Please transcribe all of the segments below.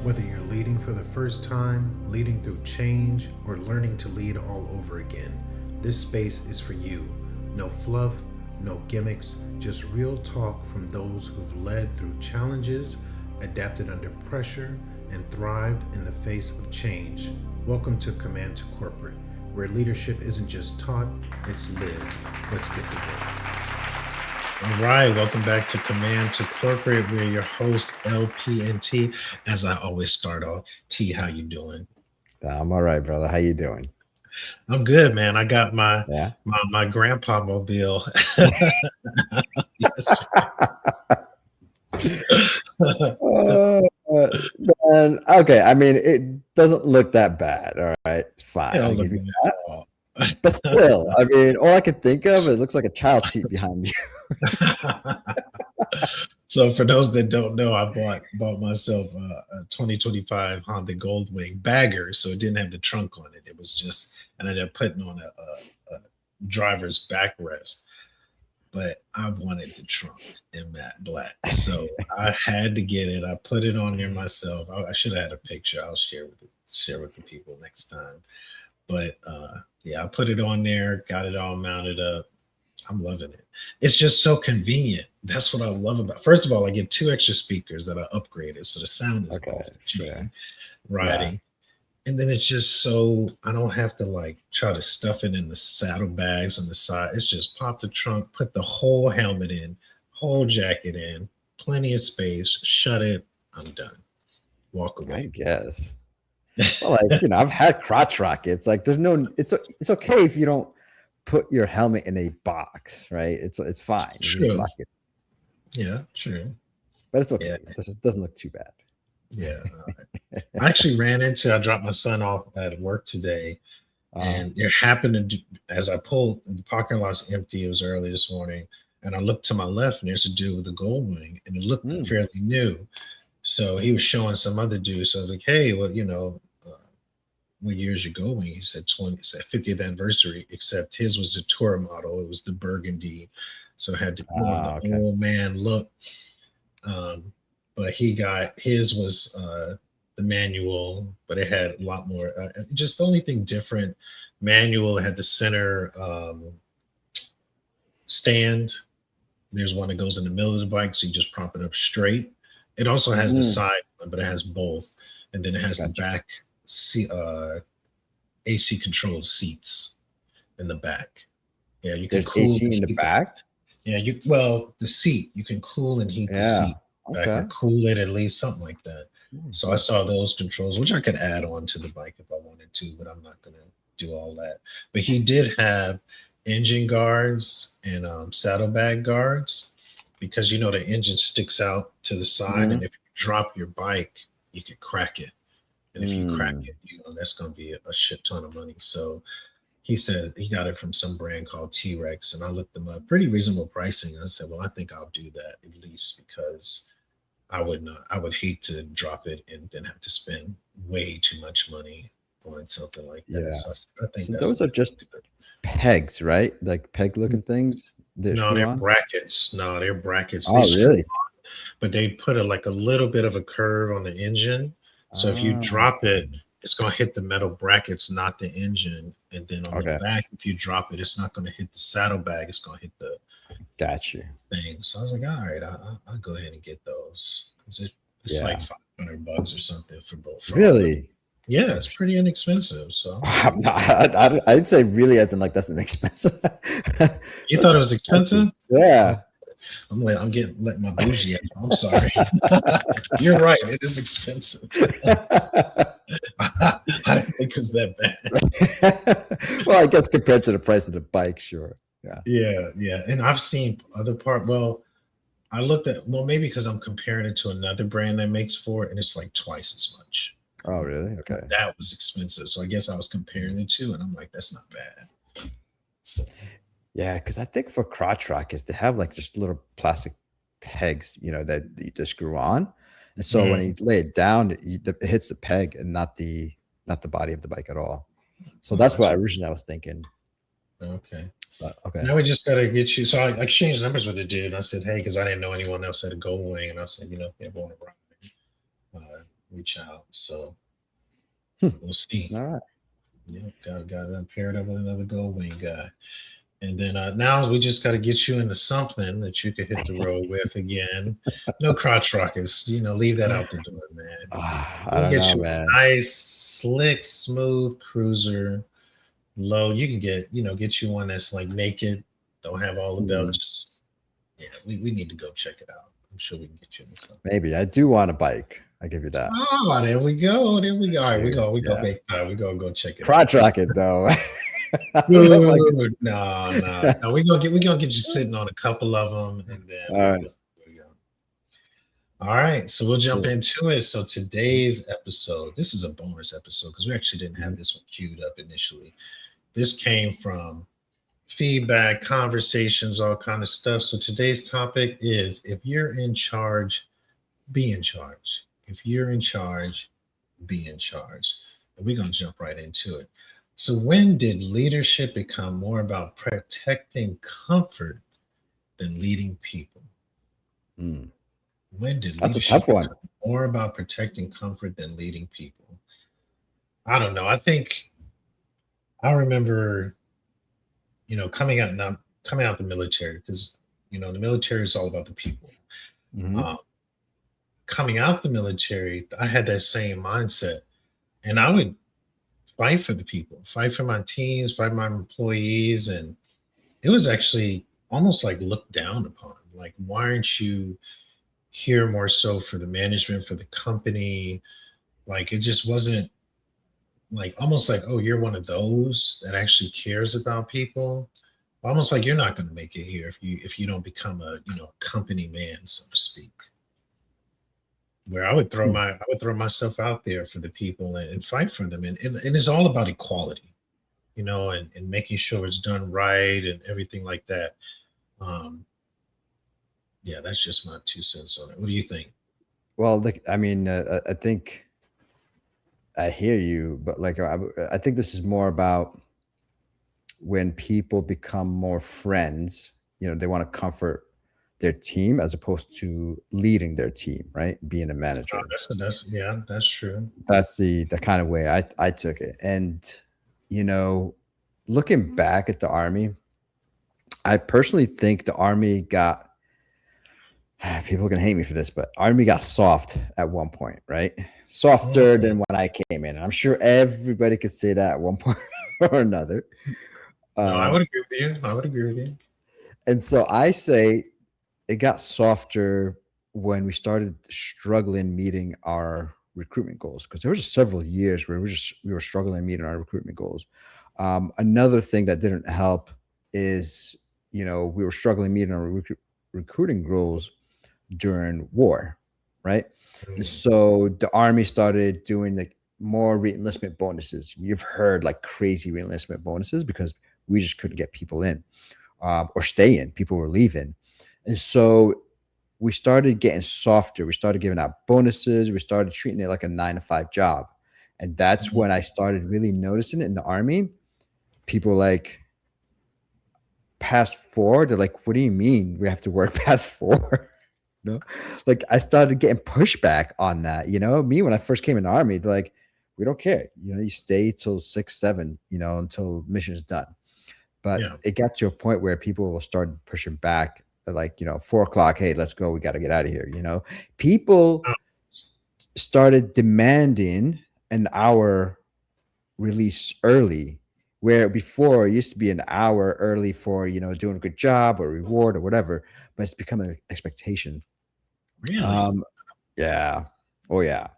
Whether you're leading for the first time, leading through change, or learning to lead all over again, this space is for you. No fluff, no gimmicks, just real talk from those who've led through challenges, adapted under pressure, and thrived in the face of change. Welcome to Command to Corporate, where leadership isn't just taught, it's lived. Let's get to work. All right, welcome back to Command to Corporate. We're your host, LPNT. As I always start off, T, how you doing? I'm all right, brother. How you doing? I'm good, man. I got my Yeah. my grandpa mobile. Uh, man, okay. I mean, it doesn't look that bad. All right, fine. Hell, I'll look give you at that. But still, I mean, all I can think of, it looks like a child seat behind you. that. So for those that don't know, I bought myself a 2025 Honda Goldwing bagger, so it didn't have the trunk on it. It was just, and I ended up putting on a driver's backrest. But I wanted the trunk in matte black, so I had to get it. I put it on there myself. I should have had a picture. I'll share with the people next time. But yeah, I put it on there, got it all mounted up. I'm loving it. It's just so convenient. That's what I love about. First of all, I get two extra speakers that I upgraded, so the sound is Okay, off the chain sure. Yeah. riding. And then it's just so I don't have to like try to stuff it in the saddlebags on the side. It's just pop the trunk, put the whole helmet in, whole jacket in, plenty of space, shut it. I'm done. Walk I away. guess. Well, like I've had crotch rockets. Like, there's no. It's okay if you don't put your helmet in a box, right? It's fine. You just True. lock it, Yeah, true. but it's okay. Yeah, This doesn't look too bad. yeah. I actually ran into. I dropped my son off at work today, Uh, and it happened to as I pulled the parking lot's empty. It was early this morning, and I looked to my left, and there's a dude with a gold wing, and it looked mm, fairly new. So he was showing some other dude. So I was like, "Hey, well, what year's your gold wing?" He said 20. He said 50th anniversary. Except his was the tour model. It was the burgundy, so it had more of the okay. old man look. Um, but he got his was the manual, but it had a lot more. Just the only thing different, manual had the center stand. There's one that goes in the middle of the bike, so you just prop it up straight. It also has the Mm, side one, but it has both, and then it has the gotcha. back AC controlled seats in the back. Yeah, you can There's cool and AC in the heat the. back. Yeah, the seat you can cool and heat the Yeah. seat back or Okay. cool it at least something like that. So I Cool. saw those controls, which I could add on to the bike if I wanted to, but I'm not gonna do all that. But he did have engine guards and saddlebag guards because the engine sticks out to the side, and Mhm. if you drop your bike, you could crack it. And if you crack Mm. it, that's gonna be a shit ton of money. So he said he got it from some brand called T Rex, and I looked them up. Pretty reasonable pricing. I said, well, I think I'll do that at least because I would not. I would hate to drop it and then have to spend way too much money on something like that. Yeah. So I said, I think So that's the those way are I'll just do it. pegs, right? Like peg looking things that No, screw they're on. brackets. No, they're brackets. They Oh, screw, really? but they put a little bit of a curve on the engine. So if you Ah, drop it, it's going to hit the metal brackets, not the engine. And then on the okay. back, if you drop it, it's not going to hit the saddlebag. It's going to hit the Got you. thing. So I was like, all right, I'll go ahead and get those. 'Cause it's like Yeah. $500 or something for both for all of them. Really? Yeah, it's pretty inexpensive. So I'm not, I'd say really as in like that's an expensive. you That's thought it was expensive. expensive? Oh, Yeah. I'm getting let my bougie out. I'm sorry. You're right. It is expensive. I didn't think it was that bad. Well, I guess compared to the price of the bike, sure. Yeah. Yeah, yeah. And I've seen other part. Well, I looked at maybe because I'm comparing it to another brand that makes for it, and it's like twice as much. Oh, really? Okay. That was expensive. So I guess I was comparing the two, and I'm like, that's not bad. So Yeah, because I think for crotch rockets, they have like just little plastic pegs, that you just screw on, and so when mhm, you lay it down, it hits the peg and not the body of the bike at all. So I that's got what you. originally I was thinking. Okay. But okay. Now we just gotta get you. So I exchanged numbers with the dude. I said, hey, because I didn't know anyone else had a gold wing, and I said, if you ever want to ride, uh, reach out. So Hmm. we'll see. All right. Yep, got it paired up with another gold wing guy. And then now we just got to get you into something that you could hit the road with again. No crotch rockets, leave that out the door, man. I We can don't get know, you man. a nice, slick, smooth cruiser, low. You can get you one that's like naked, don't have all the bells. Hmm. Yeah, we need to go check it out. I'm sure we can get you into something. Maybe I do want a bike. I give you that. Oh, there we go. There we go. All right, we Dude, go. We go yeah. make time. We go check it out. Crotch rocket though. I don't know if I Dude, no. We gonna get you sitting on a couple of them, and then All we'll, right. we'll there we go. All right, so we'll jump Cool. into it. So today's episode, this is a bonus episode because we actually didn't have Mhm. this one queued up initially. This came from feedback, conversations, all kind of stuff. So today's topic is if you're in charge, be in charge. If you're in charge, be in charge. And we're gonna jump right into it. So when did leadership become more about protecting comfort than leading people? Mm. When did That's a leadership tough one. become more about protecting comfort than leading people? I don't know. I think I remember, coming out the military because the military is all about the people. Hmm. Um, Coming out the military, I had that same mindset, and I would fight for the people, fight for my teams, fight for my employees, and it was actually almost like looked down upon. Like, why aren't you here more so for the management, for the company? Like, it just wasn't like almost like, oh, you're one of those that actually cares about people. Almost like you're not going to make it here if you don't become a company man, so to speak. Where I would throw myself out there for the people and fight for them, and it's all about equality, and making sure it's done right and everything like that. Um, yeah, that's just my 2 cents on it. What do you think? Well, like I mean, I think I hear you, but like I think this is more about when people become more friends. They want to comfort their team as opposed to leading their team, right? Being a manager. That's yeah, that's true. That's the kind of way I took it. And you know, looking back at the army, I personally think the army got people can hate me for this, but army got soft at one point, right? Softer Mhm. than when I came in. I'm sure everybody could say that at one point or another. No, I would Um, agree with you. I would agree with you. and so I say it got softer when we started struggling meeting our recruitment goals because there was just several years where we were struggling meeting our recruitment goals. Another thing that didn't help is we were struggling meeting our recruiting goals during war, right? And Mm. so the army started doing like more reenlistment bonuses. You've heard like crazy reenlistment bonuses because we just couldn't get people in or stay in. People were leaving, and so we started getting softer. We started giving out bonuses. We started treating it like a 9 to 5 job, and that's Mhm. when I started really noticing it in the army. People like past four. They're like, "What do you mean we have to work past four?" know? Like I started getting pushback on that. Me when I first came in the army, they're like, we don't care. You stay till 6, 7, until mission is done. But Yeah. it got to a point where people will start pushing back. They're like, 4 o'clock, hey, let's go. We got to get out of here. People Oh, s- started demanding an hour release early, where before it used to be an hour early for, doing a good job or reward or whatever, but it's becoming an expectation. really? Um, yeah. Oh, yeah.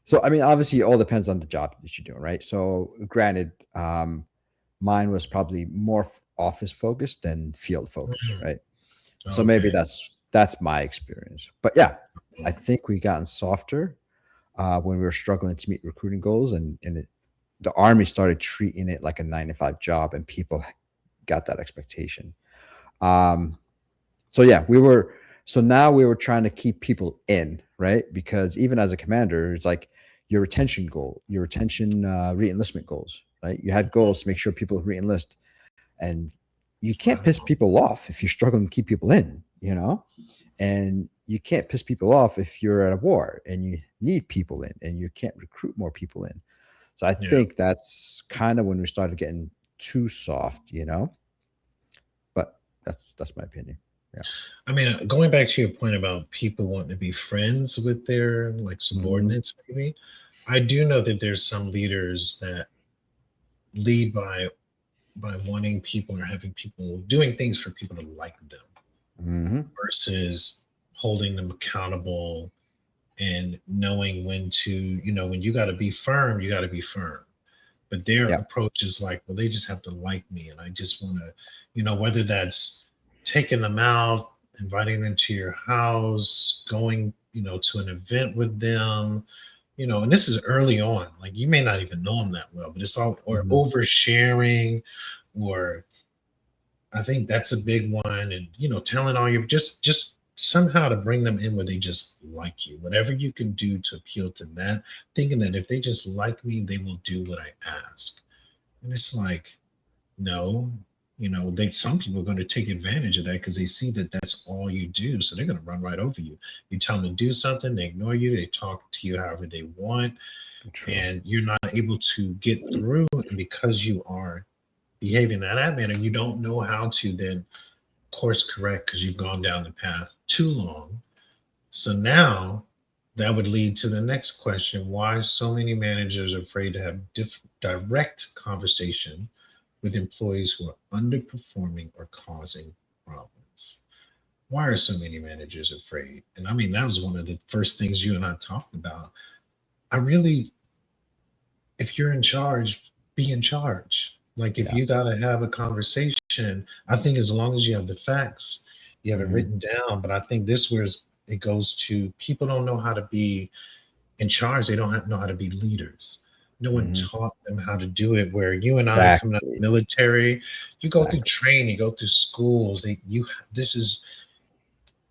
So, I mean, obviously, it all depends on the job that you're doing, right? So, granted, mine was probably more office focused than field focused, Mhm. right? So maybe Okay. that's my experience. But yeah, I think we gotten softer when we were struggling to meet recruiting goals, and the army started treating it like a 9 to 5 job, and people got that expectation. Um, So yeah, now we were trying to keep people in, right? Because even as a commander, it's like your retention goal, your retention re-enlistment goals, right? You had goals to make sure people re-enlist, and you can't piss people off if you're struggling to keep people in. And you can't piss people off if you're at a war and you need people in and you can't recruit more people in. So I Yeah. think that's kind of when we started getting too soft, you know. But that's my opinion. Yeah. I mean, going back to your point about people wanting to be friends with their like Hmm. subordinates, maybe I do know that there's some leaders that lead by wanting people or having people doing things for people to like them Hmm. versus holding them accountable and knowing when to, when you got to be firm, you got to be firm. But their Yeah. approach is like, well, they just have to like me. And I just want to, whether that's taking them out, inviting them to your house, going, to an event with them, and this is early on. Like you may not even know them that well, but it's all, or Hmm. oversharing, or I think that's a big one. And telling all your just somehow to bring them in where they just like you. Whatever you can do to appeal to that, thinking that if they just like me, they will do what I ask. And it's like, no, they some people are going to take advantage of that because they see that that's all you do. So they're going to run right over you. You tell them to do something, they ignore you, they talk to you however they want, True. and you're not able to get through. And because you are behaving in that manner, you don't know how to then course correct because you've gone down the path too long. So now that would lead to the next question: why so many managers are afraid to have direct conversation with employees who are underperforming or causing problems? Why are so many managers afraid? And I mean, that was one of the first things you and I talked about. I really, if you're in charge, be in charge. Like if Yeah. you got to have a conversation, I think as long as you have the facts, you have it Hmm. written down. But I think this where it goes to people don't know how to be in charge. They don't know how to be leaders. No one Hmm. taught them how to do it. Where you and I coming out of Exactly. the military, you go through Exactly. training, you go through schools. This is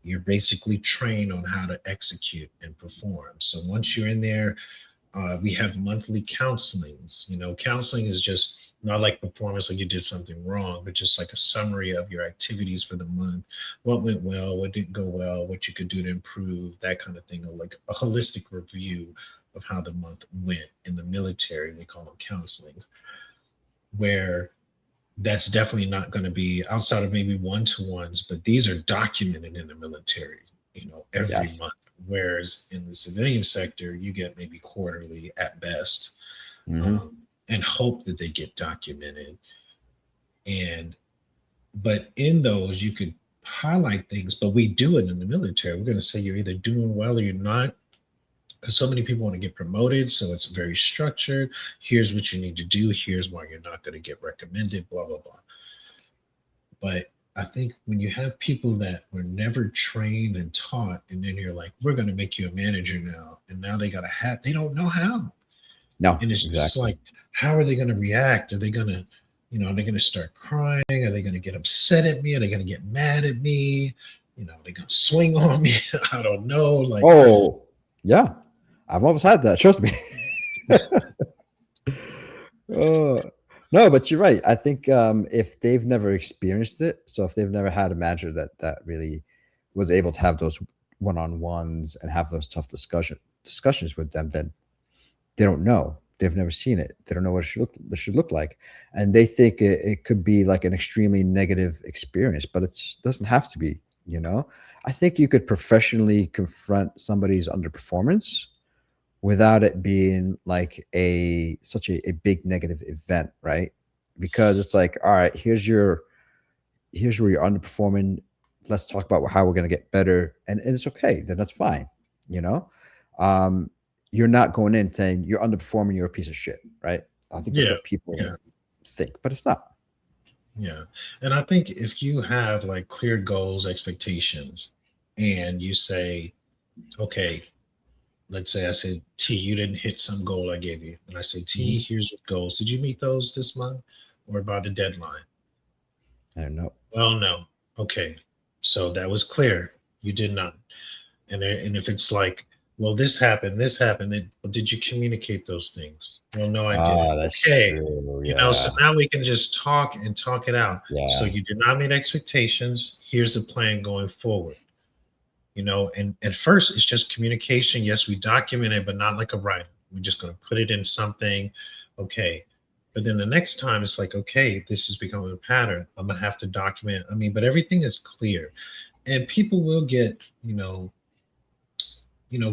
you're basically trained on how to execute and perform. So once you're in there, we have monthly counselings. Counseling is just not like performance, like you did something wrong, but just like a summary of your activities for the month, what went well, what didn't go well, what you could do to improve, that kind of thing, or like a holistic review of how the month went. In the military, we call them counselings, where that's definitely not going to be outside of maybe one-to-ones, but these are documented in the military, every Yes. month. Whereas in the civilian sector, you get maybe quarterly at best, Hmm. um, and hope that they get documented. And but in those, you could highlight things, but we do it in the military. We're going to say you're either doing well or you're not, because so many people want to get promoted. So it's very structured. Here's what you need to do. Here's why you're not going to get recommended, blah, blah, blah. But I think when you have people that were never trained and taught, and then you're like, we're going to make you a manager now. And now they got a hat, they don't know how. No. And it's just Exactly. like, how are they going to react? Are they going to, are they going to start crying? Are they going to get upset at me? Are they going to get mad at me? Are they going to swing on me? I don't know. Like, Oh, yeah. I've always had that. Trust me. Uh, no, but you're right. I think if they've never experienced it, so if they've never had a manager that really was able to have those one-on-ones and have those tough discussions with them, then they don't know. They've never seen it. They don't know what it should look like, and they think it could be like an extremely negative experience, but it doesn't have to be. You know, I think you could professionally confront somebody's underperformance without it being like such a big negative event, right? Because it's like, all right, here's where you're underperforming. Let's talk about how we're going to get better, and it's okay. Then that's fine, you know. Um, you're not going in saying you're underperforming, you're a piece of shit, right? I think that's yeah, what people yeah, think, but it's not. yeah. And I think if you have like clear goals, expectations, and you say, okay, let's say I said, T, you didn't hit some goal I gave you. And I say, T, Mhm. here's what goals. Did you meet those this month or by the deadline? I don't know. Well, no. Okay. So that was clear. You did not. And if it's like, well, this happened, then, well, did you communicate those things? Well, no, I didn't. Ah, that's Okay. true. So Yeah, now we can just talk and talk it out. So yeah. you did not meet expectations. Here's the plan going forward. And at first it's just communication. Yes, we document it, but not like a writer. We're just going to put it in something. Okay. But then the next time it's like, okay, this is becoming a pattern. I'm going to have to document. But everything is clear, and people will get,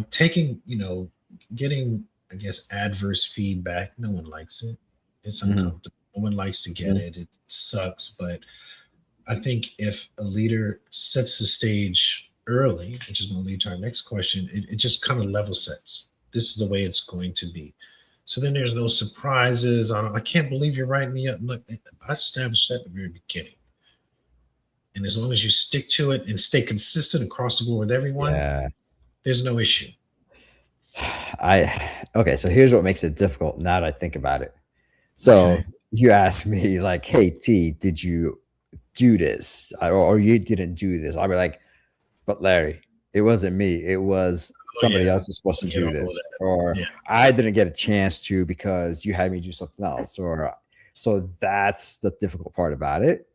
taking, getting, I guess, adverse feedback. No one likes it. It's uncomfortable. No one likes to get it. It sucks. But I think if a leader sets the stage early, which is going to lead to our next question, it just kind of level sets. This is the way it's going to be. So then there's no surprises. I can't believe you're writing me up. Look, I established that at the very beginning. And as long as you stick to it and stay consistent across the board with everyone, there's no issue. Okay, so here's what makes it difficult now that I think about it. So you ask me like, hey T, did you do this? Or you didn't do this? I'll be like, but Larry, it wasn't me. It was somebody else is supposed to do this. Or I didn't get a chance to because you had me do something else. Or so that's the difficult part about it.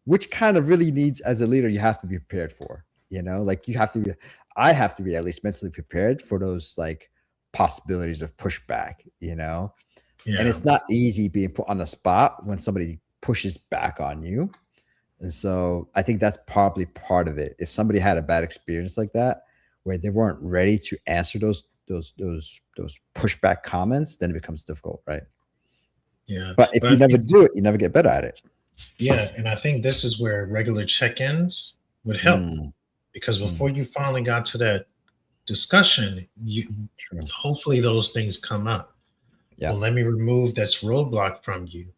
Which kind of really needs, as a leader, you have to be prepared for, like you have to be, I have to be at least mentally prepared for those like possibilities of pushback, and it's not easy being put on the spot when somebody pushes back on you. And so I think that's probably part of it. If somebody had a bad experience like that, where they weren't ready to answer those pushback comments, then it becomes difficult, right? Yeah. But if you never do it, you never get better at it. Yeah, and I think this is where regular check-ins would help, because before you finally got to that discussion, hopefully those things come up. Well, let me remove this roadblock from you.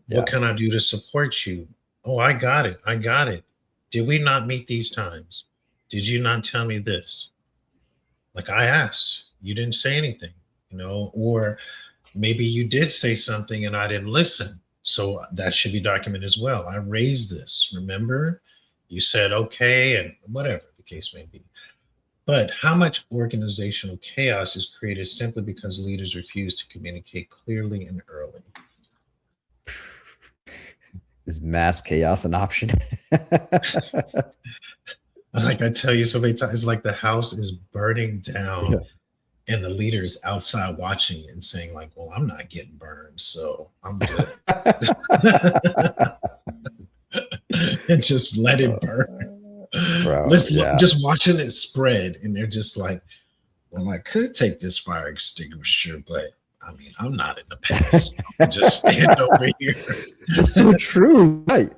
What can I do to support you? Oh, I got it. I got it. Did we not meet these times? Did you not tell me this? Like I asked, you didn't say anything, or maybe you did say something and I didn't listen. So that should be documented as well. I raised this. Remember, you said okay, and whatever the case may be. But how much organizational chaos is created simply because leaders refuse to communicate clearly and early? Is mass chaos an option? Like I tell you so many times, it's like the house is burning down and the leader is outside watching it and saying like, well, I'm not getting burned, so I'm good. And just let it burn. Bro, just watching it spread, and they're just like, well, I could take this fire extinguisher, but I'm not in the past. Just stand over here. It's so true, right?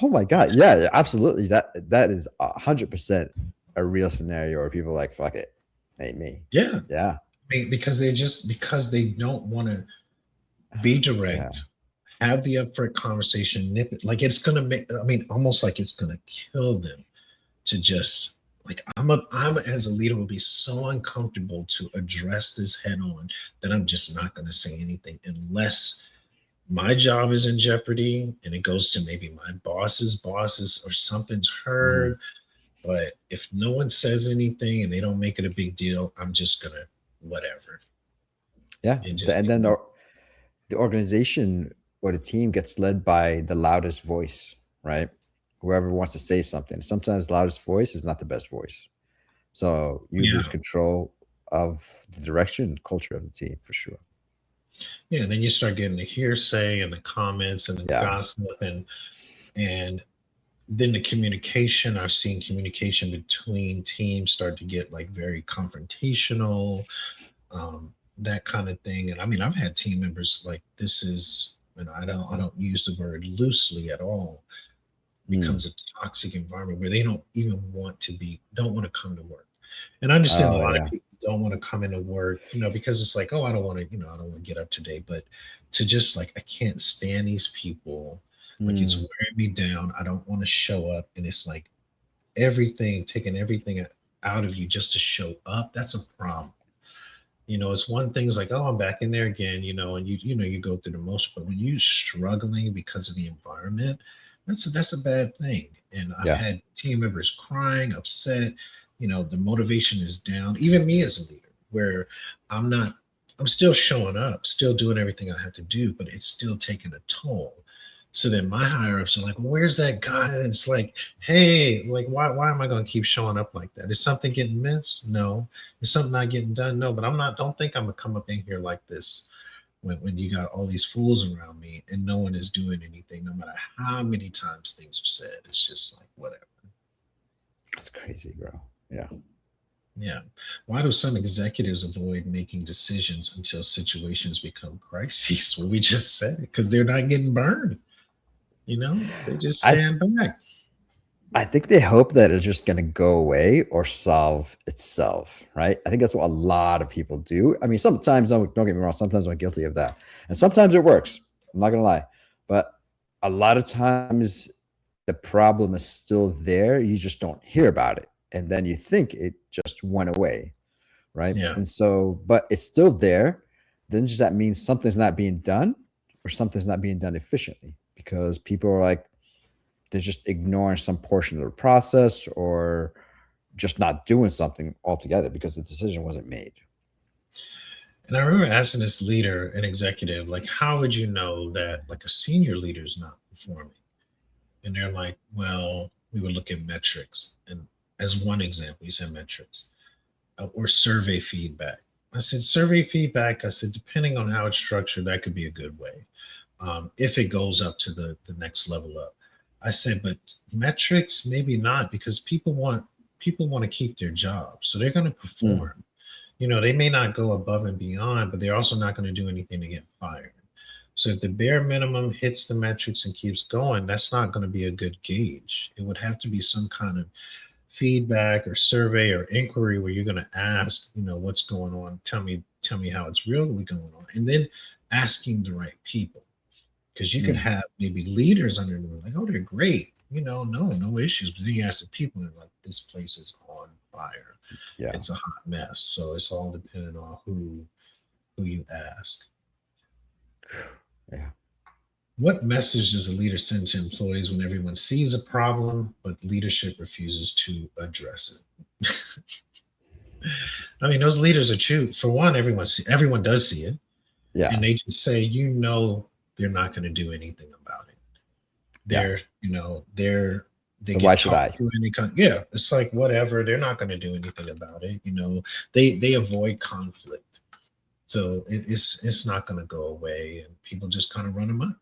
Oh my God, yeah, absolutely. That is 100% a real scenario where people are like, fuck it, ain't me. Yeah. Because they don't want to be direct, have the upfront conversation, nip it. Like it's gonna make, almost like it's gonna kill them to just like, I'm as a leader will be so uncomfortable to address this head on that I'm just not gonna say anything unless my job is in jeopardy and it goes to maybe my boss's bosses or something's heard. But if no one says anything and they don't make it a big deal, I'm just gonna whatever. Yeah. And then the organization or the team gets led by the loudest voice, right? Whoever wants to say something. Sometimes the loudest voice is not the best voice. So you lose control of the direction and culture of the team for sure. Yeah, and then you start getting the hearsay and the comments and the gossip and then the communication. I've seen communication between teams start to get like very confrontational, that kind of thing. And I've had team members like, this is, and I don't use the word loosely at all, becomes a toxic environment where they don't even don't want to come to work. And I understand a lot of people don't want to come into work, because it's like, oh, I don't want to, I don't want to get up today, but to just like, I can't stand these people. Like it's wearing me down. I don't want to show up. And it's like taking everything out of you just to show up. That's a problem. It's one thing, it's like, oh, I'm back in there again, and you go through the motion, but when you're struggling because of the environment, that's a bad thing. And I've had team members crying, upset, the motivation is down. Even me as a leader, where I'm still showing up, still doing everything I have to do, but it's still taking a toll. So then my higher ups are like, well, where's that guy? And it's like, hey, like, why am I going to keep showing up like that? Is something getting missed? No. Is something not getting done? No. But don't think I'm going to come up in here like this when you got all these fools around me and no one is doing anything, no matter how many times things are said. It's just like, whatever. That's crazy, bro. Yeah. Yeah. Why do some executives avoid making decisions until situations become crises? Well, we just said it because they're not getting burned. They just I stand back. I think they hope that it's just going to go away or solve itself, right? I think that's what a lot of people do. I mean, sometimes, don't get me wrong, sometimes I'm guilty of that. And sometimes it works. I'm not going to lie. But a lot of times the problem is still there. You just don't hear about it. And then you think it just went away, right? Yeah. And so, but it's still there. Then just that means something's not being done or something's not being done efficiently because people are like, they're just ignoring some portion of the process or just not doing something altogether because the decision wasn't made. And I remember asking this leader, an executive, like, how would you know that like a senior leader is not performing? And they're like, well, we would look at metrics. And as one example, you said metrics or survey feedback. I said, survey feedback. I said, depending on how it's structured, that could be a good way. If it goes up to the next level up. I said, but metrics, maybe not, because people want to keep their jobs. So they're going to perform. They may not go above and beyond, but they're also not going to do anything to get fired. So if the bare minimum hits the metrics and keeps going, that's not going to be a good gauge. It would have to be some kind of feedback or survey or inquiry where you're going to ask, what's going on. Tell me how it's really going on. And then asking the right people. Because you could have maybe leaders under them like, oh, they're great, no issues. But then you ask the people, and like, this place is on fire. Yeah, it's a hot mess. So it's all dependent on who you ask. Yeah. What message does a leader send to employees when everyone sees a problem, but leadership refuses to address it? I mean, those leaders are true. For one, everyone does see it. Yeah. And they just say, they're not going to do anything about it. They So get why should talked I? to and yeah, it's like, whatever. They're not going to do anything about it. They avoid conflict. So it's not going to go away, and people just kind of run amok,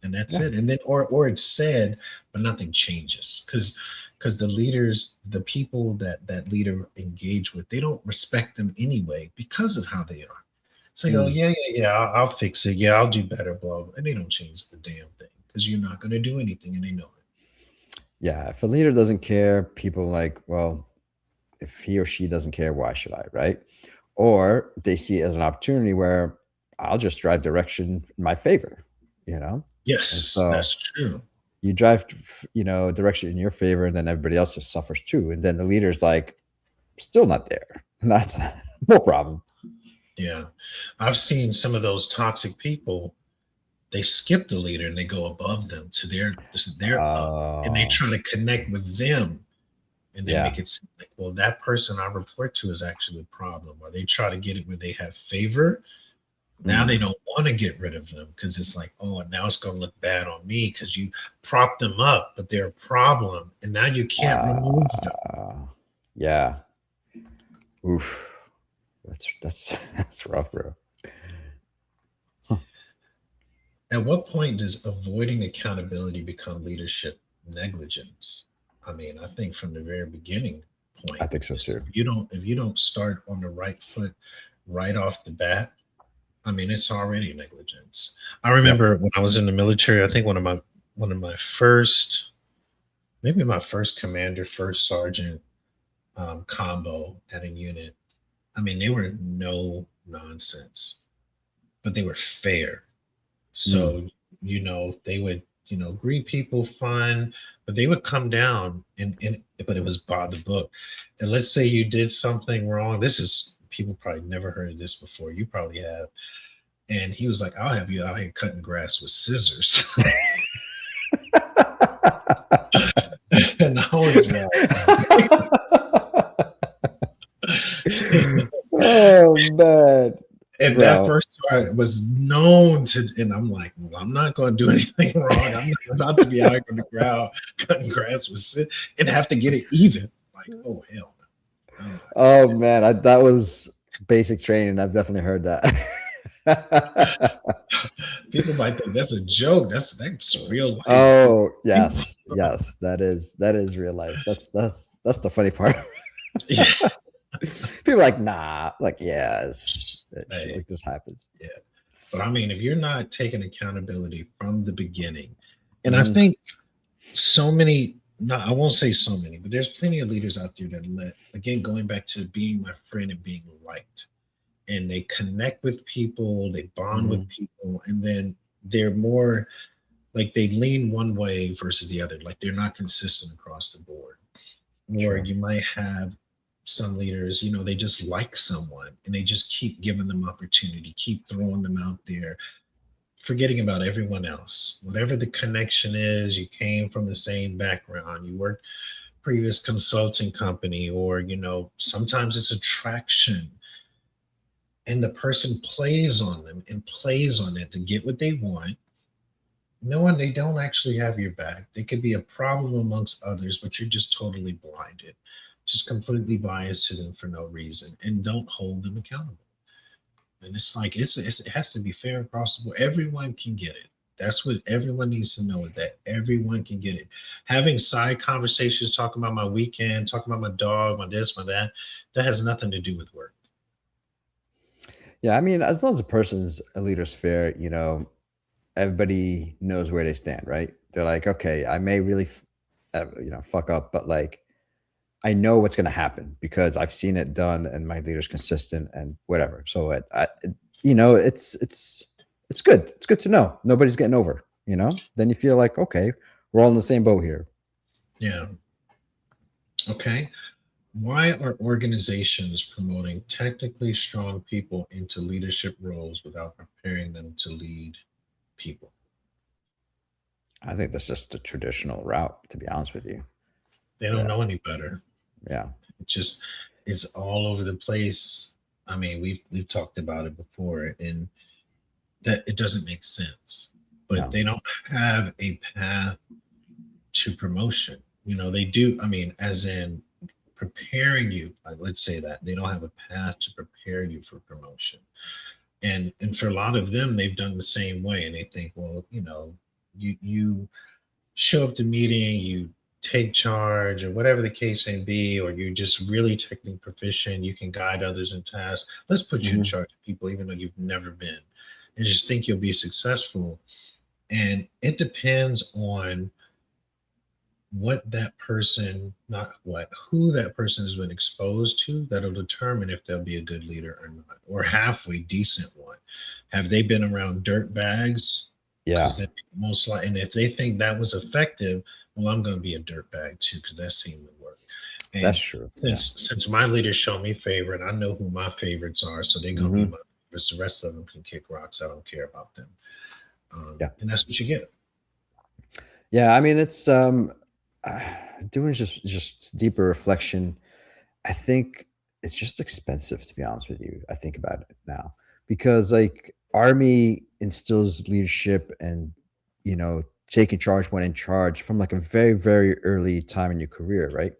and that's it. And then or it's said, but nothing changes because the leaders, the people that leader engage with, they don't respect them anyway because of how they are. So you go, yeah, I'll fix it. Yeah, I'll do better, blah, blah. And they don't change the damn thing because you're not going to do anything, and they know it. Yeah. If a leader doesn't care, people are like, well, if he or she doesn't care, why should I? Right. Or they see it as an opportunity where I'll just drive direction in my favor, And Yes, so that's true. you drive, direction in your favor, and then everybody else just suffers too. And then the leader's like, still not there. And that's no problem. Yeah. I've seen some of those toxic people, they skip the leader and they go above them to their up, and they try to connect with them. And they make it seem like, well, that person I report to is actually a problem. Or they try to get it where they have favor. Now they don't want to get rid of them because it's like, oh, now it's going to look bad on me because you prop them up, but they're a problem. And now you can't remove them. Yeah. Oof. That's rough, bro. At what point does avoiding accountability become leadership negligence? I mean, I think from the very beginning point. I think so too. If you don't start on the right foot right off the bat, I mean, it's already negligence. I remember when I was in the military, I think one of my first, maybe my first commander, first sergeant combo at a unit. I mean, they were no nonsense, but they were fair. So, they would, greet people fine, but they would come down but it was by the book. And let's say you did something wrong. This is, people probably never heard of this before. You probably have. And he was like, I'll have you out here cutting grass with scissors. And I was like, oh man. And that bro. first part was known to, and I'm like, well, I'm not going to do anything wrong. I'm not about to be out on the ground cutting grass with sit and have to get it even. Like, oh hell, no. I'm not doing Oh man, that was basic training. I've definitely heard that. it. People might think that's a joke. That's real life. Oh yes, yes, that is real life. That's the funny part. Yeah. People are like, nah, like yes, shit Hey, like this happens. yeah. But I mean, if you're not taking accountability from the beginning, and I Hmm. think so many, not I won't say so many, but there's plenty of leaders out there that let, again, going back to being my friend and being liked, and they connect with people, they bond with Hmm. people, and then they're more like they lean one way versus the other. Like they're not consistent across the board. Or Sure. you might have some leaders, they just like someone and they just keep giving them opportunity, keep throwing them out there, forgetting about everyone else. Whatever the connection is, you came from the same background, you worked previous consulting company, or sometimes it's attraction, and the person plays on them and plays on it to get what they want, knowing they don't actually have your back. They could be a problem amongst others, but you're just totally blinded, just completely biased to them for no reason, and don't hold them accountable. And it's like it has to be fair across the board. Everyone can get it. That's what everyone needs to know, is that everyone can get it. Having side conversations, talking about my weekend, talking about my dog, my this, my that, that has nothing to do with work. Yeah, I mean, as long as a person's a leader's fair, everybody knows where they stand, right? They're like, okay, I may really, fuck up, but like, I know what's going to happen because I've seen it done, and my leader's consistent and whatever. So it's good. It's good to know nobody's getting over. Then you feel like, okay, we're all in the same boat here. Yeah. Okay. Why are organizations promoting technically strong people into leadership roles without preparing them to lead people? I think that's just the traditional route, to be honest with you. They don't Yeah, know any better. yeah, It's just it's all over the place. I mean, we've talked about it before, and that it doesn't make sense. But no. they don't have a path to promotion. They do. I mean, as in preparing you. Let's say that they don't have a path to prepare you for promotion. And for a lot of them, they've done the same way, and they think, well, you show up to meeting, you take charge, or whatever the case may be, or you're just really technically proficient, you can guide others in tasks. Let's put you in Hmm. charge of people, even though you've never been, and just think you'll be successful. And it depends on what that person, not what, who that person has been exposed to, that'll determine if they'll be a good leader or not, or halfway decent one. Have they been around dirt bags? Because Yeah, then most likely, and if they think that was effective, well, I'm going to be a dirt bag too, because that seemed to work. that's And true. Yeah. since my leaders show me favor, and I know who my favorites are, so they're going to be Hmm. my favorites. The rest of them can kick rocks. I don't care about them. Yeah. And that's what you get. Yeah. I mean, it's uh, doing just deeper reflection. I think it's just expensive, to be honest with you. I think about it now because like army instills leadership and taking charge when in charge from like a very very early time in your career, right?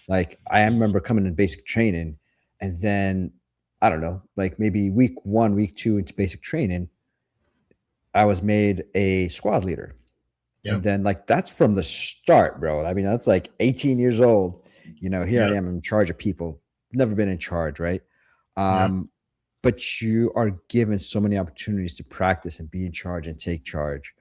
Like I remember coming in basic training, and then I don't know, like maybe week 1, week 2 into basic training, I was made a squad leader. And Yep. then like that's from the start, bro. I mean, that's like 18 years old. Here I Yep. am in charge of people. Never been in charge, right? Yep. But you are given so many opportunities to practice and be in charge and take charge.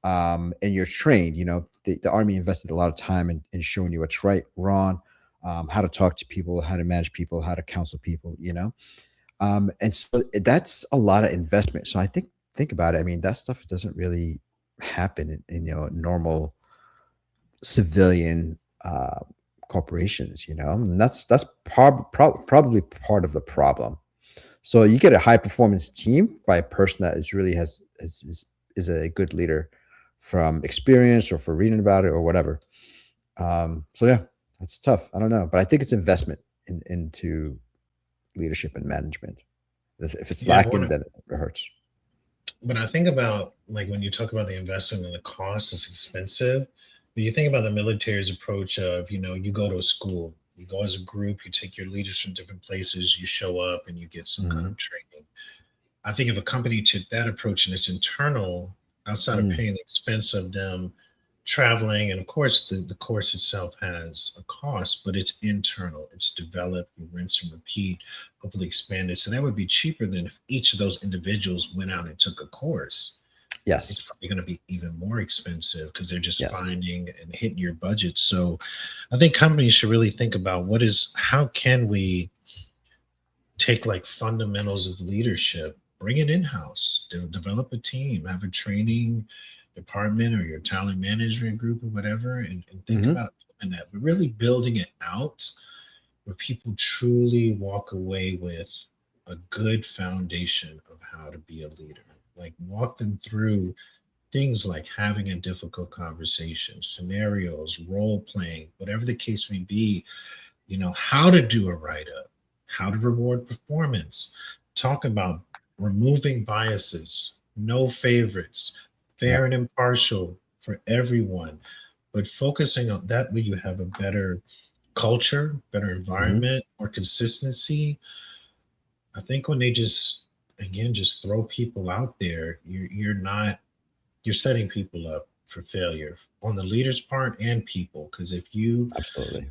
And you're trained. The army invested a lot of time in showing you what's right, wrong, how to talk to people, how to manage people, how to counsel people. And so that's a lot of investment. So I think about it. I mean, that stuff doesn't really happen in normal civilian corporations. And that's probably part of the problem. So you get a high performance team by a person that is really is a good leader from experience or for reading about it or whatever. So yeah, that's tough. I don't know, but I think it's investment into leadership and management. If it's Yeah, lacking, then it hurts. but I think about like when you talk about the investment and the cost is expensive, but you think about the military's approach of, you go to a school, you go as a group, you take your leaders from different places, you show up and you get some kind Hmm. of training. I think if a company took that approach and it's internal, outside of Mm, paying the expense of them traveling, and of course the course itself has a cost, but it's internal, it's developed, you rinse and repeat, hopefully expanded. So that would be cheaper than if each of those individuals went out and took a course. It's yes. probably going to be even more expensive because they're just Yes. finding and hitting your budget. So I think companies should really think about how can we take like fundamentals of leadership, bring it in house, develop a team, have a training department or your talent management group or whatever, and think Hmm. about doing that, but really building it out where people truly walk away with a good foundation of how to be a leader. Like walk them through things like having a difficult conversation, scenarios, role playing, whatever the case may be, how to do a write up, how to reward performance, talk about removing biases, no favorites, fair Yep. and impartial for everyone, but focusing on that way you have a better culture, better Hmm. environment, or consistency. I think when they just again just throw people out there, you're setting people up for failure on the leader's part and people. Because if you Absolutely.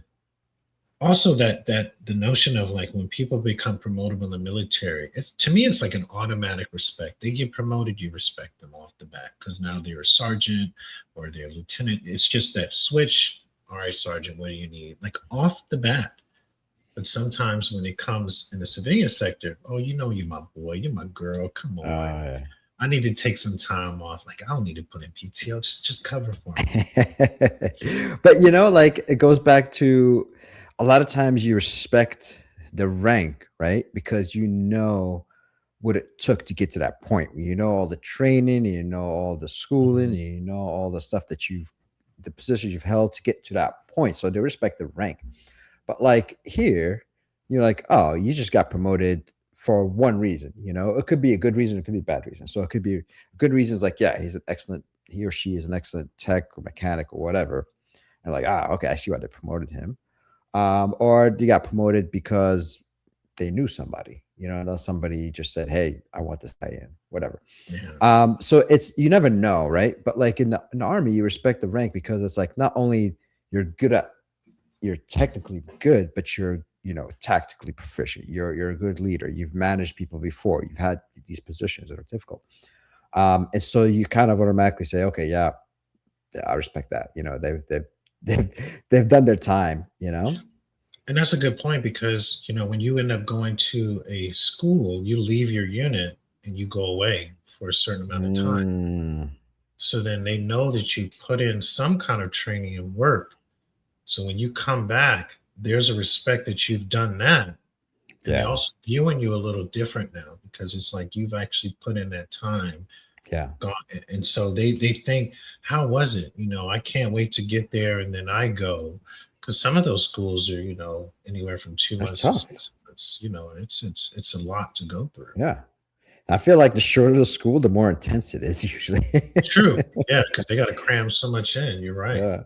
also that the notion of like when people become promotable in the military, it's to me it's like an automatic respect. They get promoted, you respect them off the bat because now they're a sergeant or they're a lieutenant. It's just that switch. All right, sergeant, what do you need? Like off the bat. But sometimes when it comes in the civilian sector, oh, you're my boy, you're my girl. Come on. Yeah. I need to take some time off. Like I don't need to put in PTO. Just cover for me. But like it goes back to a lot of times you respect the rank, right? Because what it took to get to that point. You know all the training, all the schooling, Mhm. all the stuff the positions you've held to get to that point. So they respect the rank. But like here, you're like, oh, you just got promoted for one reason. It could be a good reason, it could be a bad reason. So it could be good reasons like, yeah, he or she is an excellent tech or mechanic or whatever. And like, okay, I see why they promoted him. Or you got promoted because they knew somebody, and somebody just said, hey, I want this guy in, whatever. Yeah. So you never know, right? But like in the army, you respect the rank because it's like not only you're technically good, but you're tactically proficient. You're a good leader. You've managed people before. You've had these positions that are difficult, and so you kind of automatically say, okay, yeah, yeah, I respect that. They've done their time. And that's a good point because, when you end up going to a school, you leave your unit and you go away for a certain amount of time. Mm, So then they know that you put in some kind of training and work. So when you come back, there's a respect that you've done that. And they yeah, also viewing you a little different now because it's like you've actually put in that time. yeah, Gone. And so they think, how was it? I can't wait to get there and then I go. Because some of those schools are, anywhere from two that's months to tough. 6 months, and it's a lot to go through. Yeah, I feel like the shorter the school, the more intense it is usually. True. Yeah, because they got to cram so much in. You're right. Yeah.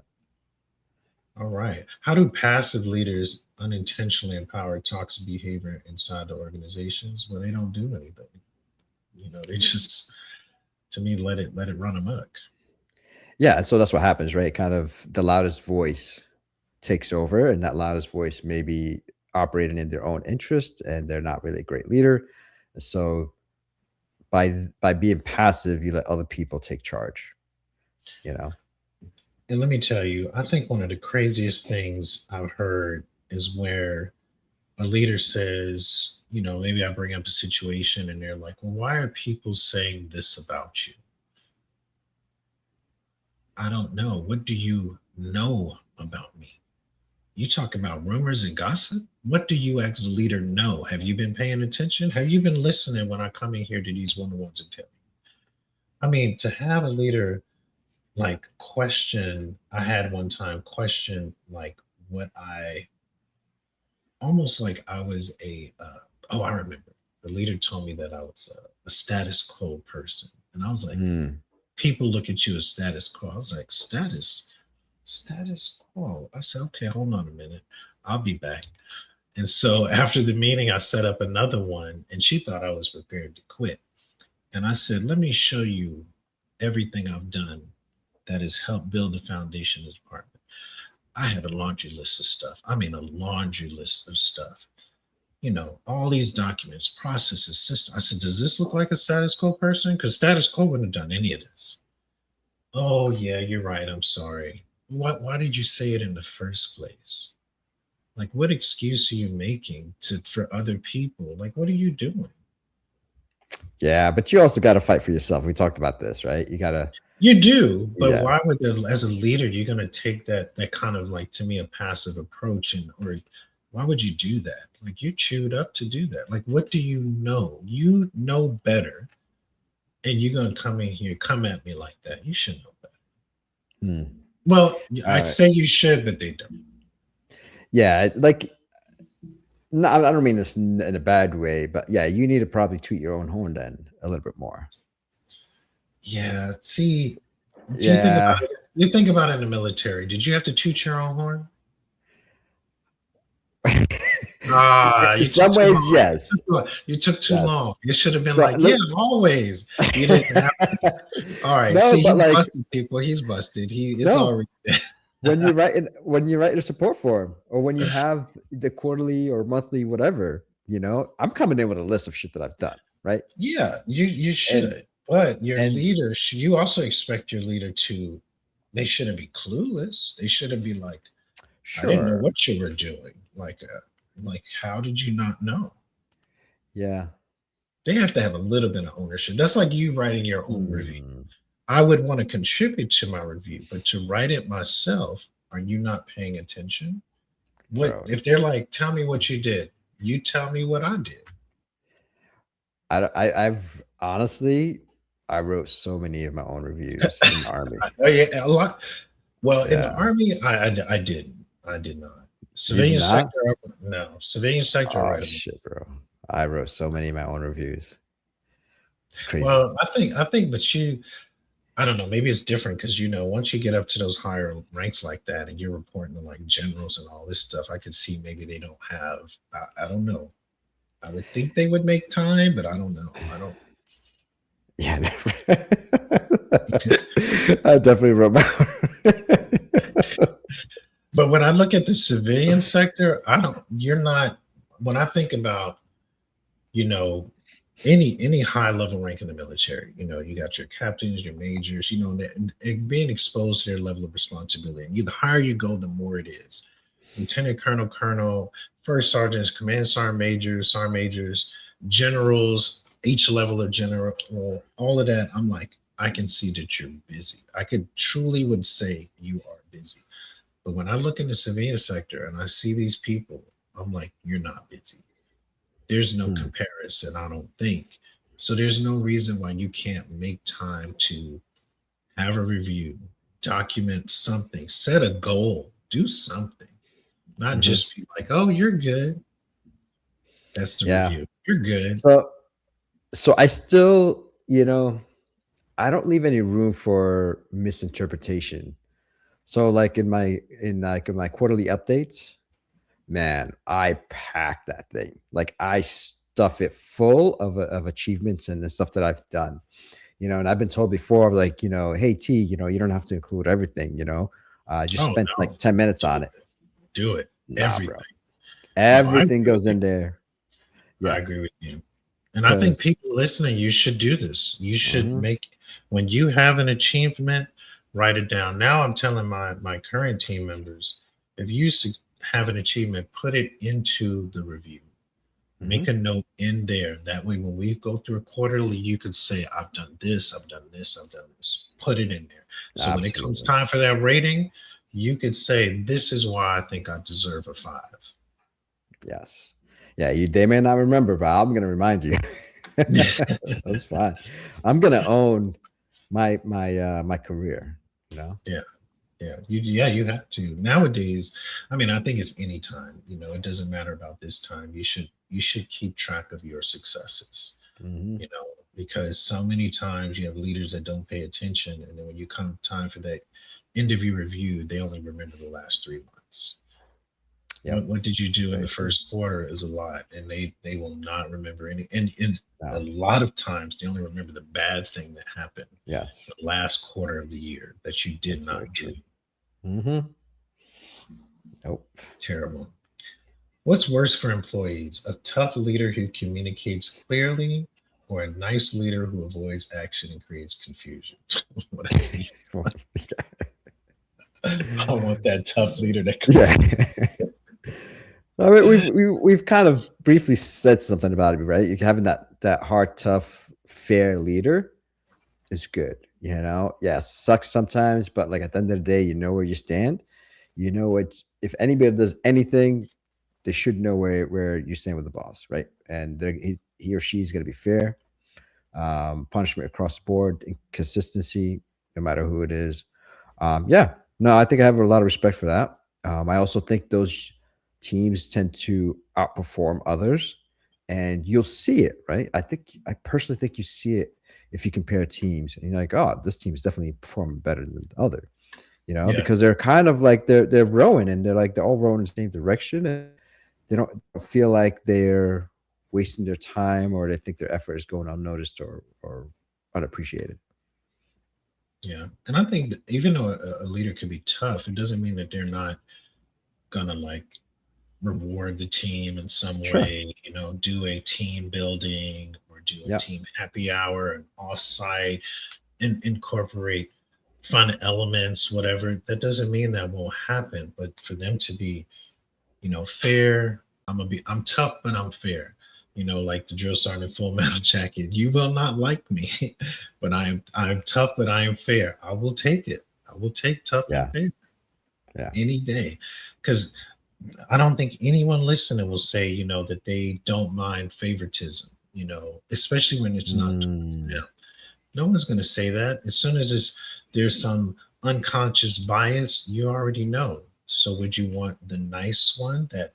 All right. How do passive leaders unintentionally empower toxic behavior inside the organizations? Well, they don't do anything. They just, to me, let it run amok. Yeah, and so that's what happens, right? Kind of the loudest voice takes over, and that loudest voice may be operating in their own interest, and they're not really a great leader. So by being passive, you let other people take charge. You know. And let me tell you, I think one of the craziest things I've heard is where a leader says, maybe I bring up a situation and they're like, well, why are people saying this about you? I don't know. What do you know about me? You talk about rumors and gossip? What do you as a leader know? Have you been paying attention? Have you been listening when I come in here to these one-on-ones and tell you? I mean, to have a leader like question, I had one time question like what I almost like I was oh, I remember. the leader told me that I was a status quo person. And I was like, Mm. people look at you as status quo. I was like, status quo. I said, okay, hold on a minute. I'll be back. And so after the meeting, I set up another one, and she thought I was prepared to quit. And I said, let me show you everything I've done that has helped build the foundation of this department. I had a laundry list of stuff. I mean, a laundry list of stuff. All these documents, processes, systems. I said, does this look like a status quo person? Because status quo wouldn't have done any of this. Oh, yeah, you're right. I'm sorry. Why did you say it in the first place? Like, what excuse are you making for other people? Like, what are you doing? Yeah, but you also got to fight for yourself. We talked about this, right? You got to, You do, but yeah, why would as a leader, you're going to take that kind of, like, to me, a passive approach, or why would you do that? Like, you chewed up to do that. Like, what do you know? You know better, and you're going to come in here, come at me like that. You should know better. Hmm. Well, All I right. say you should, but they don't. Yeah, like, no, I don't mean this in a bad way, but yeah, you need to probably tweet your own horn then a little bit more. Yeah. See, do you think about Yeah. it? You think about it in the military. Did you have to toot your own horn? Ah, In you took some too ways, long. yes. You took too Yes. long. It should have been So like, yeah, look, always. You didn't have. All right. no, See, but he's like, busted, people. He's busted. It's no, already. when you write a support form or when you have the quarterly or monthly whatever, I'm coming in with a list of shit that I've done, right? Yeah, you And should. But your and leader, you also expect your leader to. They shouldn't be clueless. They shouldn't be like, I didn't know sure, what you were doing. Like, how did you not know? yeah. They have to have a little bit of ownership. That's like you writing your own review. Hmm, I would want to contribute to my review, but to write it myself, are you not paying attention? What bro. if they're like, tell me what you did? You tell me what I did. I've honestly, I wrote so many of my own reviews in the army. Oh yeah, a lot. Well, in the Yeah, army, I didn't. I did not. you did Civilian not? sector, no. Civilian sector, I Oh write them. shit, bro. I wrote so many of my own reviews. It's crazy. Well, but I don't know. Maybe it's different because once you get up to those higher ranks like that, and you're reporting to like generals and all this stuff, I could see maybe they don't have. I don't know. I would think they would make time, but I don't know. I don't. Yeah. I definitely wrote my But when I look at the civilian sector, I don't. You're not. When I think about you know any high level rank in the military, you got your captains, your majors, that and being exposed to their level of responsibility. And the higher you go, the more it is. Lieutenant colonel, colonel, first sergeants, command sergeant majors, generals, each level of general, all of that. I'm like, I can see that you're busy. I could truly would say you are busy. But when I look in the civilian sector and I see these people, I'm like, you're not busy. There's no Hmm. comparison, I don't think. So there's no reason why you can't make time to have a review, document something, set a goal, do something. Not Mhm. just be like, oh, you're good. That's the Yeah. review. You're good. So I still, I don't leave any room for misinterpretation. So like in my quarterly updates, man, I pack that thing. Like I stuff it full of achievements and the stuff that I've done. And I've been told before, like, hey T, you don't have to include everything, I just Oh spent no. like 10 minutes Do on it. it. Do it. Nah, bro. Everything. No, I Everything agree with goes you. in there. I Yeah. agree with you. And I think Cause people listening, you should do this. You should mhm, make when you have an achievement, write it down. Now I'm telling my current team members, if you have an achievement, put it into the review. Make mhm, a note in there. That way, when we go through a quarterly, you could say, I've done this, I've done this, I've done this. Put it in there. So when it comes absolutely. time for that rating, you could say, this is why I think I deserve a 5. Yes. Yeah, they may not remember, but I'm gonna remind you. That's fine. I'm gonna own my career, you know? Yeah. You have to. Nowadays, I mean, I think it's any time, it doesn't matter about this time. You should you should keep track of your successes, Hmm. you know, because so many times you have leaders that don't pay attention. And then when you come time for that interview review, they only remember the last 3 months. Yep. What did you It's do in very the true. first quarter is a lot, and they will not remember any. And a No. lot of times they only remember the bad thing that happened Yes. the last quarter of the year that you did That's very not do. true. Hmm. Nope. Terrible. What's worse for employees? A tough leader who communicates clearly, or a nice leader who avoids action and creates confusion? What a taste. I want that tough leader that Yeah. I mean, comes. we've kind of briefly said something about it, right? You're having that hard, tough, fair leader is good. You know, yeah, sucks sometimes, but like at the end of the day, you know where you stand. You know what if anybody does anything, they should know where you stand with the boss, right? And he or she is going to be fair. Punishment across the board, consistency, no matter who it is. Yeah, no, I think I have a lot of respect for that. I also think those teams tend to outperform others, and you'll see it, right? I personally think you see it if you compare teams, and you're like, oh, this team is definitely performing better than the other, Yeah, because they're kind of like they're rowing, and they're all rowing in the same direction, and they don't feel like they're wasting their time, or they think their effort is going unnoticed or unappreciated. yeah. And I think that even though a leader can be tough, it doesn't mean that they're not gonna like reward the team in some Sure. way, do a team building or do a Yeah. team happy hour and offsite and incorporate fun elements, whatever. That doesn't mean that won't happen, but for them to be, fair, I'm tough, but I'm fair. Like the drill sergeant Full Metal Jacket. You will not like me, but I'm tough, but I am fair. I will take it. I will take tough and Yeah. fair Yeah. any day. Because I don't think anyone listening will say, that they don't mind favoritism, especially when it's not Mm, them. No one's going to say that. As soon as there's some unconscious bias, you already know. So would you want the nice one that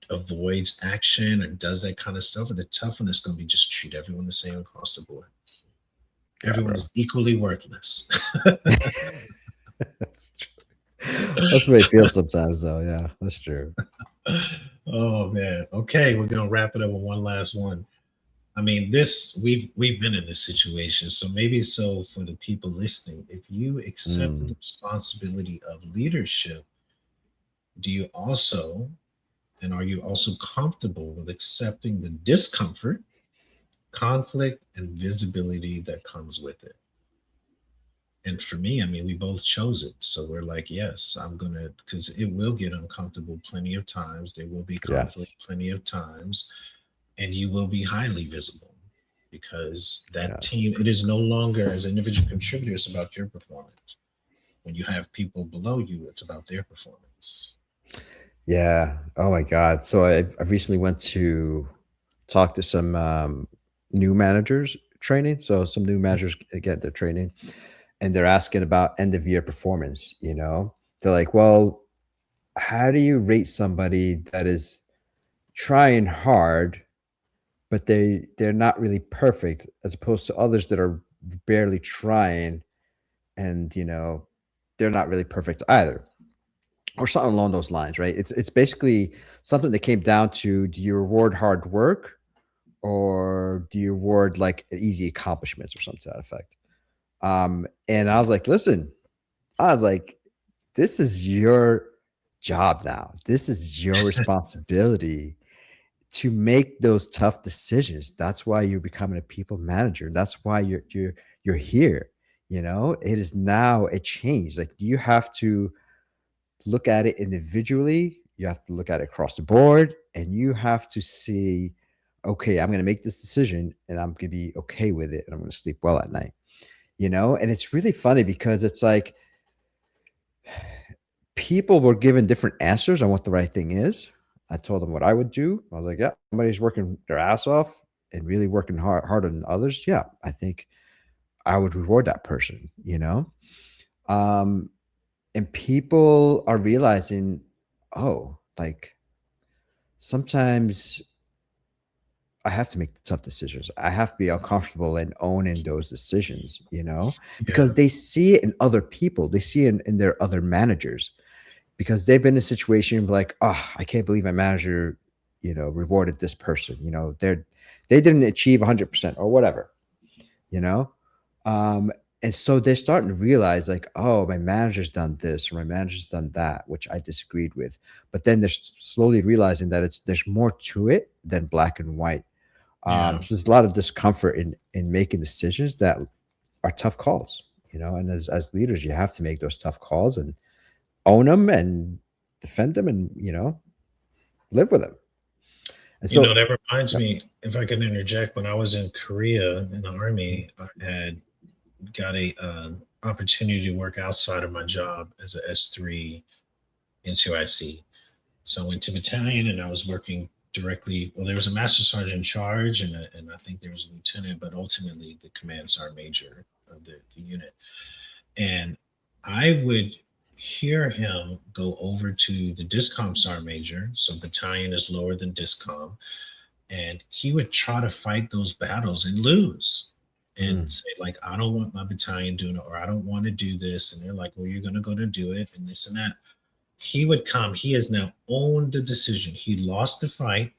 avoids action or does that kind of stuff, or the tough one that's going to be just treat everyone the same across the board? yeah, Everyone bro. is equally worthless. That's true. That's the way it feels sometimes, though. Yeah, that's true. Oh man. Okay, we're gonna wrap it up with one last one. I mean, this we've been in this situation, so maybe so for the people listening, if you accept the Mm, responsibility of leadership, do you also and are you also comfortable with accepting the discomfort, conflict, and visibility that comes with it? And for me, I mean, we both chose it. So we're like, yes, I'm going to, because it will get uncomfortable plenty of times. There will be conflict yes. plenty of times, and you will be highly visible because that team, Yes. it is no longer as individual contributors about your performance. When you have people below you, it's about their performance. Yeah. Oh my God. So I recently went to talk to some new managers training. So some new managers get their training, and they're asking about end of year performance. They're like, well, how do you rate somebody that is trying hard, but they're not really perfect, as opposed to others that are barely trying, and they're not really perfect either, or something along those lines, right? It's basically something that came down to, do you reward hard work, or do you reward like easy accomplishments, or something to that effect? And I was like, listen, I was like, this is your job now. This is your responsibility to make those tough decisions. That's why you're becoming a people manager. That's why you're here. It is now a change. Like, you have to look at it individually. You have to look at it across the board, and you have to see, okay, I'm going to make this decision, and I'm going to be okay with it, and I'm going to sleep well at night. And it's really funny because it's like people were given different answers on what the right thing is. I told them what I would do. I was like, yeah, somebody's working their ass off and really working harder than others. Yeah, I think I would reward that person. Um, and people are realizing, oh, like sometimes. I have to make the tough decisions. I have to be uncomfortable and owning those decisions, Yeah. because they see it in other people. They see it in their other managers because they've been in a situation like, oh, I can't believe my manager, rewarded this person. They didn't achieve 100% or whatever, you know? Um, and so they're starting to realize, like, oh, my manager's done this or my manager's done that, which I disagreed with. But then they're slowly realizing that there's more to it than black and white. Yeah. So there's a lot of discomfort in making decisions that are tough calls, and as leaders, you have to make those tough calls and own them and defend them and, live with them. And so, That reminds yeah. me, if I can interject, when I was in Korea in the army, I had got a opportunity to work outside of my job as a S3 NCOIC. So I went to battalion and I was working directly. Well, there was a master sergeant in charge, and I think there was a lieutenant, but ultimately the command sergeant major of the unit. And I would hear him go over to the discom sergeant major. So battalion is lower than discom, and he would try to fight those battles and lose and Mm. say like, I don't want my battalion doing it, or I don't want to do this. And they're like, well, you're going to go to do it and this and that. He would come. He has now owned the decision. He lost the fight.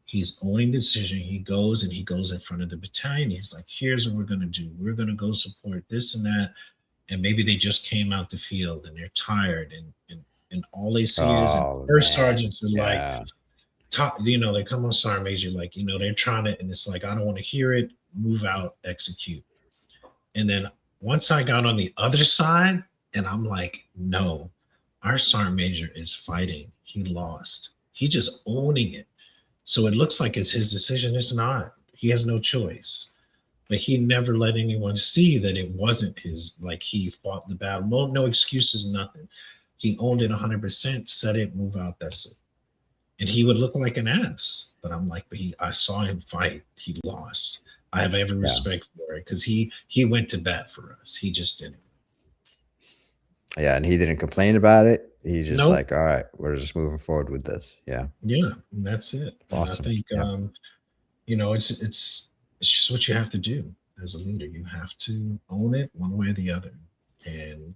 He's owning the decision. He goes and he goes in front of the battalion. He's like, here's what we're going to do. We're going to go support this and that. And maybe they just came out the field and they're tired, and all they see is, and Oh first man. sergeants are like, Yeah. top, they come on sergeant major, like, they're trying to, and it's like, I don't want to hear it, move out, execute. And then once I got on the other side, and I'm like, no, our sergeant major is fighting. He lost. He just owning it. So it looks like it's his decision. It's not. He has no choice. But he never let anyone see that it wasn't his, like he fought the battle. No excuses, nothing. He owned it 100%, said it, move out, that's it. And he would look like an ass. But I'm like, I saw him fight. He lost. I have every Yeah. respect for it because he went to bat for us. He just didn't. Yeah. And he didn't complain about it. He just Nope. like, all right, we're just moving forward with this. Yeah. Yeah, and that's it. It's And I awesome. think Yeah. it's just what you have to do as a leader. You have to own it one way or the other, and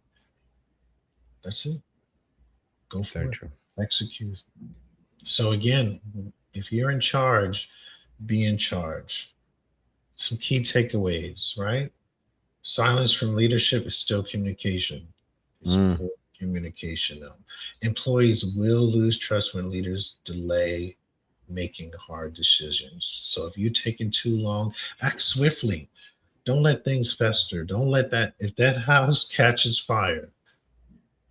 that's it. Go Very for it. true. Execute. So again, if you're in charge, be in charge. Some key takeaways, right? Silence from leadership is still communication. It's Mm. poor communication. Employees will lose trust when leaders delay making hard decisions. So if you're taking too long, act swiftly. Don't let things fester. Don't let that, if that house catches fire,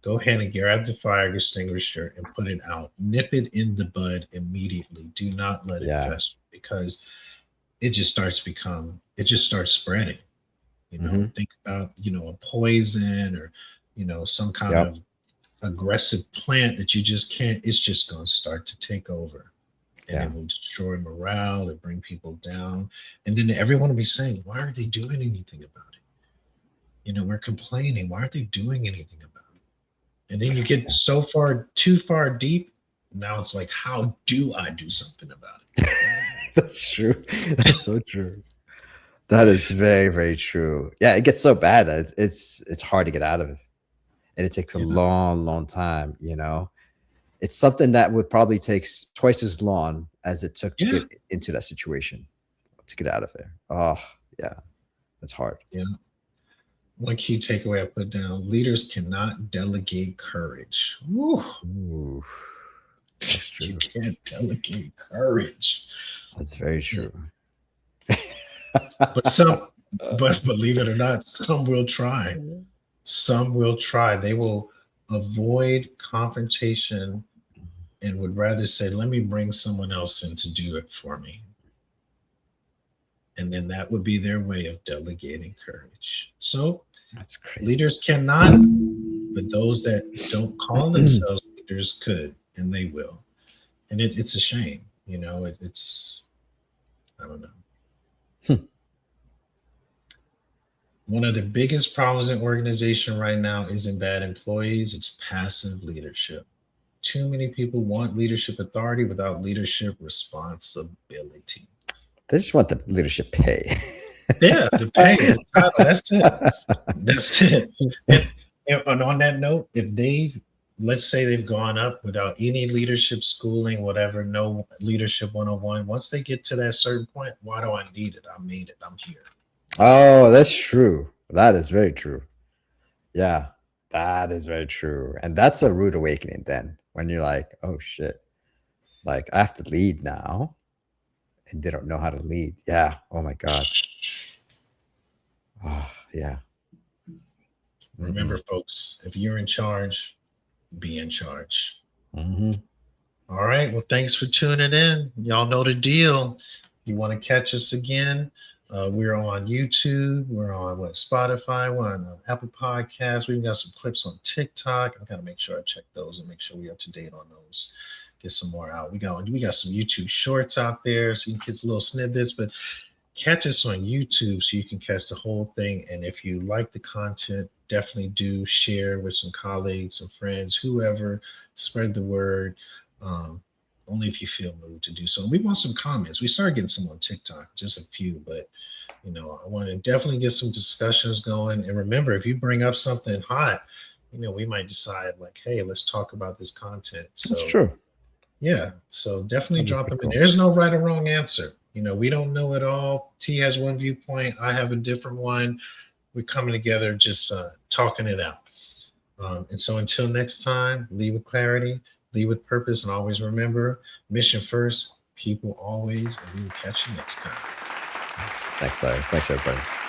go ahead and grab the fire extinguisher and put it out. Nip it in the bud immediately. Do not let it Yeah. fester because it just starts spreading. Hmm. Think about, a poison or, some kind Yep. of aggressive plant that you just can't, it's just going to start to take over and Yeah. it will destroy morale and bring people down. And then everyone will be saying, why aren't they doing anything about it? We're complaining. Why aren't they doing anything about it? And then you get Yeah. so far, too far deep. Now it's like, how do I do something about That's true. That's so true. That is very, very true. Yeah, it gets so bad that it's hard to get out of it, and it takes a it? long, long time. It's something that would probably takes twice as long as it took to Yeah. get into that situation to get out of there. Oh, yeah, that's hard. Yeah. One key takeaway I put down: leaders cannot delegate courage. Woo. Ooh, that's You true. can't delegate courage. That's very Yeah. true. But some, but believe it or not, some will try. Some will try. They will avoid confrontation and would rather say, let me bring someone else in to do it for me. And then that would be their way of delegating courage. So That's crazy. leaders cannot, but those that don't call themselves leaders could, and they will. And it's a shame. It's, I don't know. Hmm. One of the biggest problems in organization right now isn't bad employees, it's passive leadership. Too many people want leadership authority without leadership responsibility. They just want the leadership pay. Yeah, the pay, the title. That's it. That's it. And on that note, if they, let's say they've gone up without any leadership schooling, whatever, no leadership 101, once they get to that certain point, why do I need it? I made it. I'm here. Oh, that's true. That is very true. Yeah, that is very true. And that's a rude awakening then when you're like, oh shit, like I have to lead now and they don't know how to lead. Yeah. Oh my God. Oh, yeah. Remember, folks, if you're in charge, be in charge. All right. Well, thanks for tuning in. Y'all know the deal. You want to catch us again? We're on YouTube. We're on Spotify. We're on Apple Podcasts. We've got some clips on TikTok. I got to make sure I check those and make sure we're up to date on those. Get some more out. We got some YouTube shorts out there, so you can get little snippets. But catch us on YouTube so you can catch the whole thing. And if you like the content, definitely do share with some colleagues and friends, whoever. Spread the word. Only if you feel moved to do so. We want some comments. We started getting some on TikTok, just a few, but I want to definitely get some discussions going. And remember, if you bring up something hot, we might decide like, hey, let's talk about this content. So that's true. Yeah. So definitely drop them in. There's no right or wrong answer. We don't know it all. T has one viewpoint. I have a different one. We're coming together, just talking it out. And so until next time, lead with clarity, lead with purpose, and always remember, mission first, people always, and we will catch you next time. Thanks, Larry. Thanks, everybody.